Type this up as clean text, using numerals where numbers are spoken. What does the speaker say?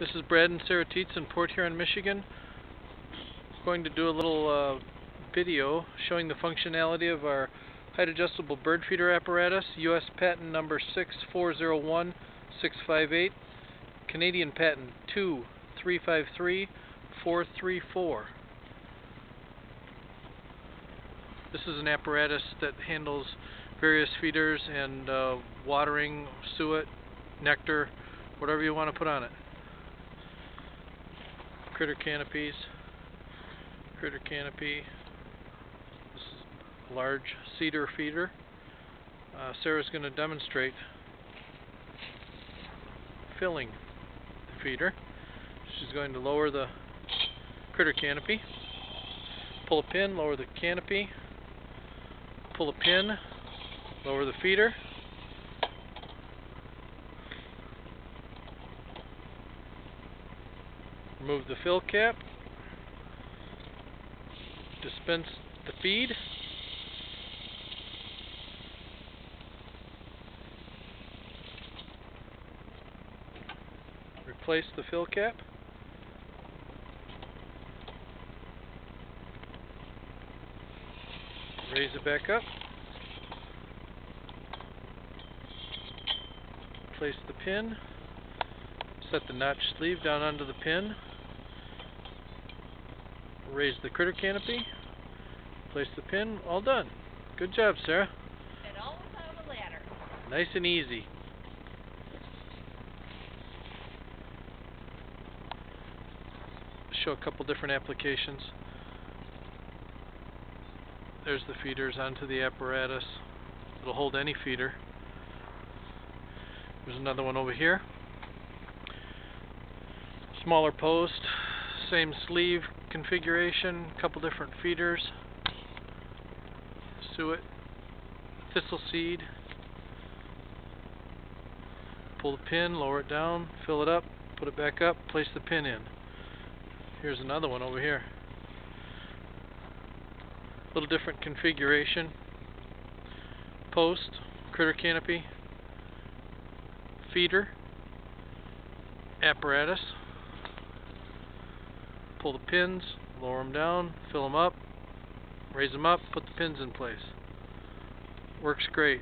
This is Brad and Sarah Tietz in Port Huron, Michigan. I'm going to do a little video showing the functionality of our height adjustable bird feeder apparatus, U.S. patent number 6401658, Canadian patent 2353434. This is an apparatus that handles various feeders and watering, suet, nectar, whatever you want to put on it. Critter canopy. This is a large cedar feeder. Sarah's going to demonstrate filling the feeder. She's going to lower the critter canopy, pull a pin, lower the canopy, pull a pin, lower the feeder, remove the fill cap, dispense the feed, replace the fill cap, raise it back up, place the pin, set the notch sleeve down onto the pin, raise the critter canopy, place the pin, all done. Good job, Sarah. And all without a ladder. Nice and easy. Show a couple different applications. There's the feeders onto the apparatus. It'll hold any feeder. There's another one over here. Smaller post, same sleeve configuration, couple different feeders, suet, thistle seed. Pull the pin, lower it down, fill it up, put it back up, place the pin in. Here's another one over here. Little different configuration. Post, critter canopy, feeder, apparatus. Pull the pins, lower them down, fill them up, raise them up, put the pins in place. Works great.